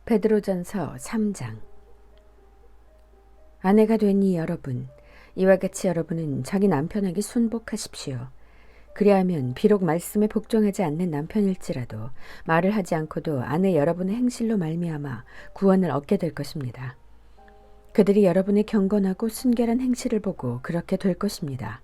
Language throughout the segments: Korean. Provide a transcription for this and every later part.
베드로전서 3장. 아내가 되니 여러분, 이와 같이 여러분은 자기 남편에게 순복하십시오. 그리하면 비록 말씀에 복종하지 않는 남편일지라도 말을 하지 않고도 아내 여러분의 행실로 말미암아 구원을 얻게 될 것입니다. 그들이 여러분의 경건하고 순결한 행실을 보고 그렇게 될 것입니다.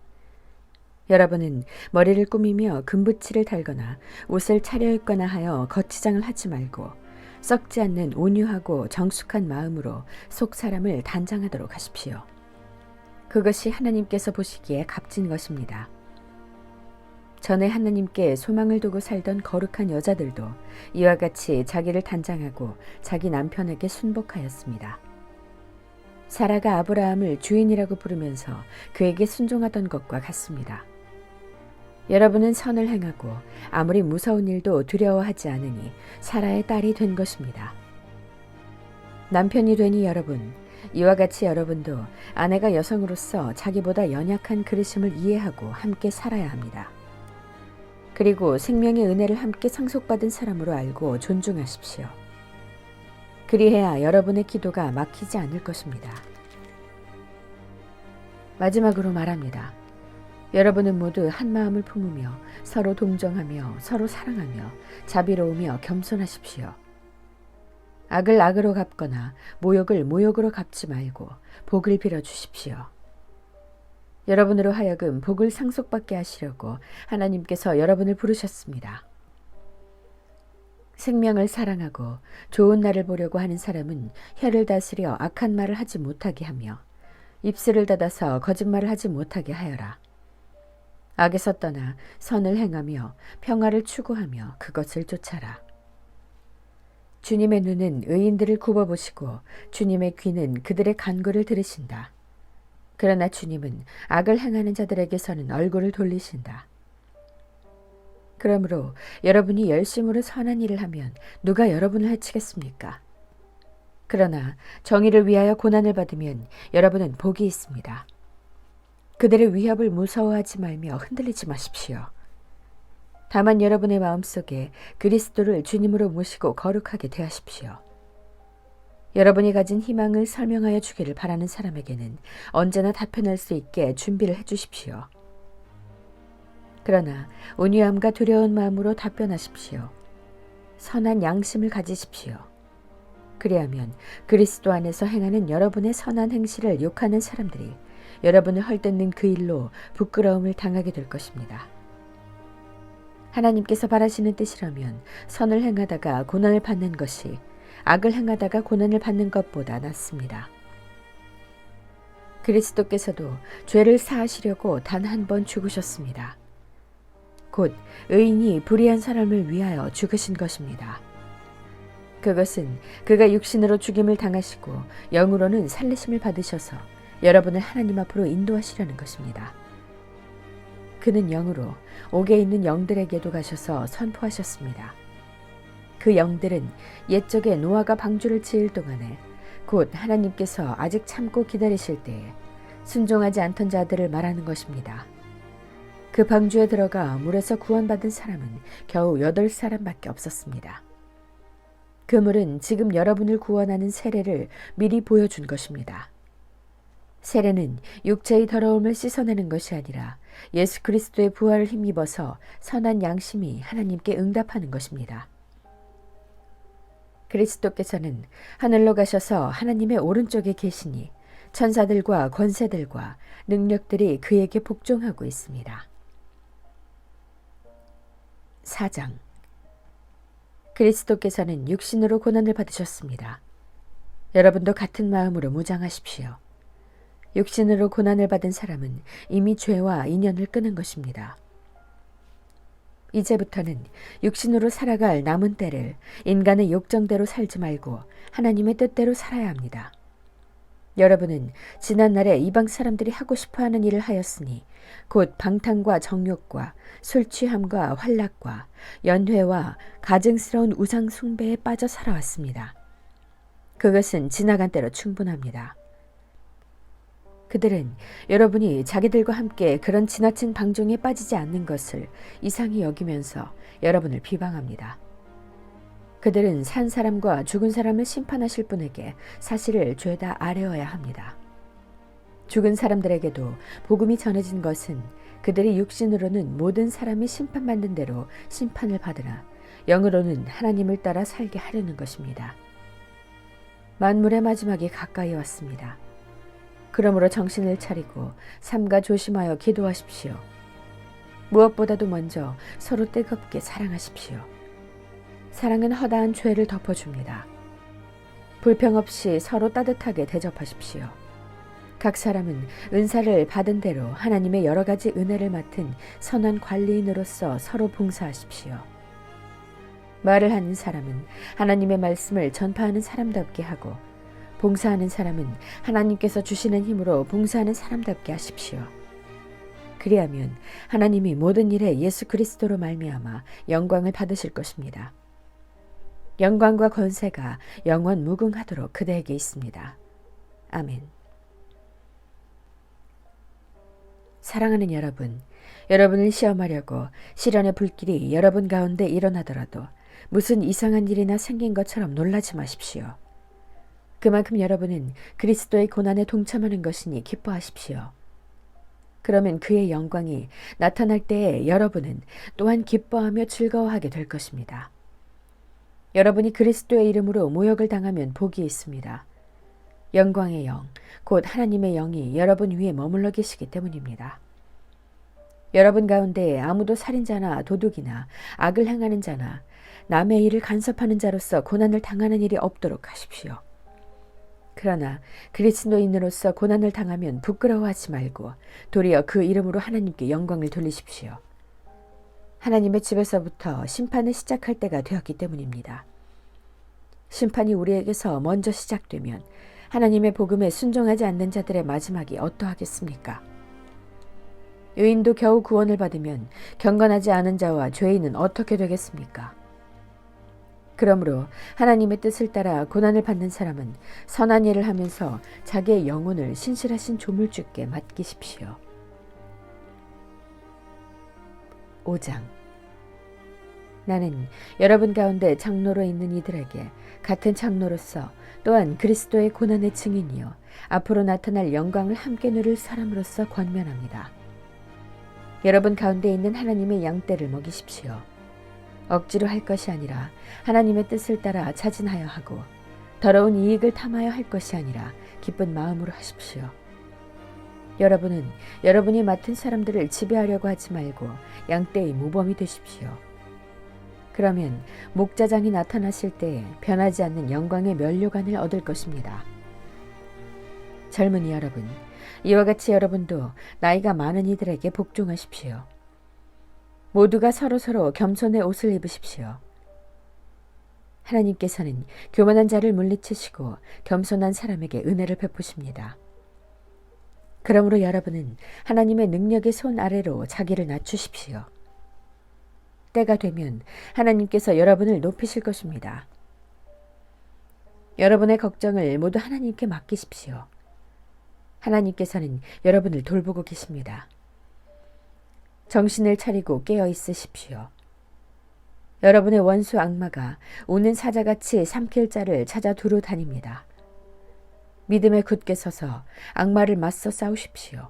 여러분은 머리를 꾸미며 금붙이를 달거나 옷을 차려입거나 하여 거치장을 하지 말고 썩지 않는 온유하고 정숙한 마음으로 속 사람을 단장하도록 하십시오. 그것이 하나님께서 보시기에 값진 것입니다. 전에 하나님께 소망을 두고 살던 거룩한 여자들도 이와 같이 자기를 단장하고 자기 남편에게 순복하였습니다. 사라가 아브라함을 주인이라고 부르면서 그에게 순종하던 것과 같습니다. 여러분은 선을 행하고 아무리 무서운 일도 두려워하지 않으니 사라의 딸이 된 것입니다. 남편이 되니 여러분, 이와 같이 여러분도 아내가 여성으로서 자기보다 연약한 그릇임을 이해하고 함께 살아야 합니다. 그리고 생명의 은혜를 함께 상속받은 사람으로 알고 존중하십시오. 그리해야 여러분의 기도가 막히지 않을 것입니다. 마지막으로 말합니다. 여러분은 모두 한 마음을 품으며 서로 동정하며 서로 사랑하며 자비로우며 겸손하십시오. 악을 악으로 갚거나 모욕을 모욕으로 갚지 말고 복을 빌어주십시오. 여러분으로 하여금 복을 상속받게 하시려고 하나님께서 여러분을 부르셨습니다. 생명을 사랑하고 좋은 날을 보려고 하는 사람은 혀를 다스려 악한 말을 하지 못하게 하며 입술을 닫아서 거짓말을 하지 못하게 하여라. 악에서 떠나 선을 행하며 평화를 추구하며 그것을 쫓아라. 주님의 눈은 의인들을 굽어보시고 주님의 귀는 그들의 간구를 들으신다. 그러나 주님은 악을 행하는 자들에게서는 얼굴을 돌리신다. 그러므로 여러분이 열심으로 선한 일을 하면 누가 여러분을 해치겠습니까? 그러나 정의를 위하여 고난을 받으면 여러분은 복이 있습니다. 그들의 위협을 무서워하지 말며 흔들리지 마십시오. 다만 여러분의 마음속에 그리스도를 주님으로 모시고 거룩하게 대하십시오. 여러분이 가진 희망을 설명하여 주기를 바라는 사람에게는 언제나 답변할 수 있게 준비를 해주십시오. 그러나 온유함과 두려운 마음으로 답변하십시오. 선한 양심을 가지십시오. 그리하면 그리스도 안에서 행하는 여러분의 선한 행실을 욕하는 사람들이 여러분을 헐뜯는 그 일로 부끄러움을 당하게 될 것입니다. 하나님께서 바라시는 뜻이라면 선을 행하다가 고난을 받는 것이 악을 행하다가 고난을 받는 것보다 낫습니다. 그리스도께서도 죄를 사하시려고 단 한 번 죽으셨습니다. 곧 의인이 불의한 사람을 위하여 죽으신 것입니다. 그것은 그가 육신으로 죽임을 당하시고 영으로는 살리심을 받으셔서 여러분을 하나님 앞으로 인도하시려는 것입니다. 그는 영으로 옥에 있는 영들에게도 가셔서 선포하셨습니다. 그 영들은 옛적에 노아가 방주를 지을 동안에 곧 하나님께서 아직 참고 기다리실 때에 순종하지 않던 자들을 말하는 것입니다. 그 방주에 들어가 물에서 구원받은 사람은 겨우 8사람밖에 없었습니다. 그 물은 지금 여러분을 구원하는 세례를 미리 보여준 것입니다. 세례는 육체의 더러움을 씻어내는 것이 아니라 예수 그리스도의 부활을 힘입어서 선한 양심이 하나님께 응답하는 것입니다. 그리스도께서는 하늘로 가셔서 하나님의 오른쪽에 계시니 천사들과 권세들과 능력들이 그에게 복종하고 있습니다. 4장. 그리스도께서는 육신으로 고난을 받으셨습니다. 여러분도 같은 마음으로 무장하십시오. 육신으로 고난을 받은 사람은 이미 죄와 인연을 끊은 것입니다. 이제부터는 육신으로 살아갈 남은 때를 인간의 욕정대로 살지 말고 하나님의 뜻대로 살아야 합니다. 여러분은 지난날에 이방 사람들이 하고 싶어하는 일을 하였으니 곧 방탕과 정욕과 술 취함과 환락과 연회와 가증스러운 우상 숭배에 빠져 살아왔습니다. 그것은 지나간 때로 충분합니다. 그들은 여러분이 자기들과 함께 그런 지나친 방종에 빠지지 않는 것을 이상히 여기면서 여러분을 비방합니다. 그들은 산 사람과 죽은 사람을 심판하실 분에게 사실을 죄다 아뢰어야 합니다. 죽은 사람들에게도 복음이 전해진 것은 그들이 육신으로는 모든 사람이 심판받는 대로 심판을 받으나 영으로는 하나님을 따라 살게 하려는 것입니다. 만물의 마지막이 가까이 왔습니다. 그러므로 정신을 차리고 삼가 조심하여 기도하십시오. 무엇보다도 먼저 서로 뜨겁게 사랑하십시오. 사랑은 허다한 죄를 덮어줍니다. 불평 없이 서로 따뜻하게 대접하십시오. 각 사람은 은사를 받은 대로 하나님의 여러 가지 은혜를 맡은 선한 관리인으로서 서로 봉사하십시오. 말을 하는 사람은 하나님의 말씀을 전파하는 사람답게 하고, 봉사하는 사람은 하나님께서 주시는 힘으로 봉사하는 사람답게 하십시오. 그리하면 하나님이 모든 일에 예수 그리스도로 말미암아 영광을 받으실 것입니다. 영광과 권세가 영원 무궁하도록 그대에게 있습니다. 아멘. 사랑하는 여러분, 여러분을 시험하려고 시련의 불길이 여러분 가운데 일어나더라도 무슨 이상한 일이나 생긴 것처럼 놀라지 마십시오. 그만큼 여러분은 그리스도의 고난에 동참하는 것이니 기뻐하십시오. 그러면 그의 영광이 나타날 때에 여러분은 또한 기뻐하며 즐거워하게 될 것입니다. 여러분이 그리스도의 이름으로 모욕을 당하면 복이 있습니다. 영광의 영, 곧 하나님의 영이 여러분 위에 머물러 계시기 때문입니다. 여러분 가운데 아무도 살인자나 도둑이나 악을 행하는 자나 남의 일을 간섭하는 자로서 고난을 당하는 일이 없도록 하십시오. 그러나 그리스도인으로서 고난을 당하면 부끄러워하지 말고 도리어 그 이름으로 하나님께 영광을 돌리십시오. 하나님의 집에서부터 심판을 시작할 때가 되었기 때문입니다. 심판이 우리에게서 먼저 시작되면 하나님의 복음에 순종하지 않는 자들의 마지막이 어떠하겠습니까? 의인도 겨우 구원을 받으면 경건하지 않은 자와 죄인은 어떻게 되겠습니까? 그러므로 하나님의 뜻을 따라 고난을 받는 사람은 선한 일을 하면서 자기의 영혼을 신실하신 조물주께 맡기십시오. 5장. 나는 여러분 가운데 장로로 있는 이들에게 같은 장로로서 또한 그리스도의 고난의 증인이요 앞으로 나타날 영광을 함께 누릴 사람으로서 권면합니다. 여러분 가운데 있는 하나님의 양떼를 먹이십시오. 억지로 할 것이 아니라 하나님의 뜻을 따라 자진하여 하고 더러운 이익을 탐하여 할 것이 아니라 기쁜 마음으로 하십시오. 여러분은 여러분이 맡은 사람들을 지배하려고 하지 말고 양떼의 모범이 되십시오. 그러면 목자장이 나타나실 때에 변하지 않는 영광의 면류관을 얻을 것입니다. 젊은이 여러분, 이와 같이 여러분도 나이가 많은 이들에게 복종하십시오. 모두가 서로서로 겸손의 옷을 입으십시오. 하나님께서는 교만한 자를 물리치시고 겸손한 사람에게 은혜를 베푸십니다. 그러므로 여러분은 하나님의 능력의 손 아래로 자기를 낮추십시오. 때가 되면 하나님께서 여러분을 높이실 것입니다. 여러분의 걱정을 모두 하나님께 맡기십시오. 하나님께서는 여러분을 돌보고 계십니다. 정신을 차리고 깨어 있으십시오. 여러분의 원수 악마가 오는 사자같이 삼킬 자를 찾아 두루 다닙니다. 믿음에 굳게 서서 악마를 맞서 싸우십시오.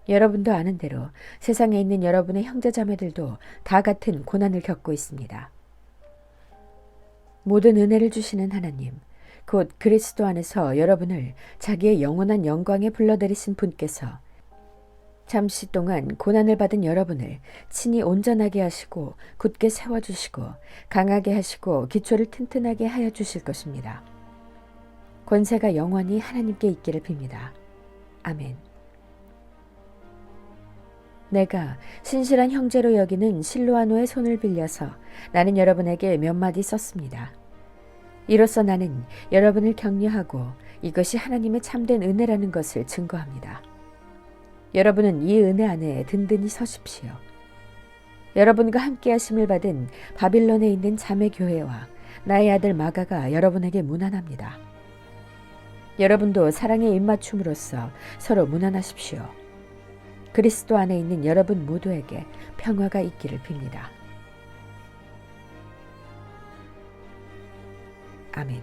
여러분도 아는 대로 세상에 있는 여러분의 형제자매들도 다 같은 고난을 겪고 있습니다. 모든 은혜를 주시는 하나님, 곧 그리스도 안에서 여러분을 자기의 영원한 영광에 불러들이신 분께서 잠시 동안 고난을 받은 여러분을 친히 온전하게 하시고 굳게 세워주시고 강하게 하시고 기초를 튼튼하게 하여 주실 것입니다. 권세가 영원히 하나님께 있기를 빕니다. 아멘. 내가 신실한 형제로 여기는 실로아노의 손을 빌려서 나는 여러분에게 몇 마디 썼습니다. 이로써 나는 여러분을 격려하고 이것이 하나님의 참된 은혜라는 것을 증거합니다. 여러분은 이 은혜 안에 든든히 서십시오. 여러분과 함께 하심을 받은 바빌론에 있는 자매교회와 나의 아들 마가가 여러분에게 문안합니다. 여러분도 사랑의 입맞춤으로써 서로 문안하십시오. 그리스도 안에 있는 여러분 모두에게 평화가 있기를 빕니다. 아멘.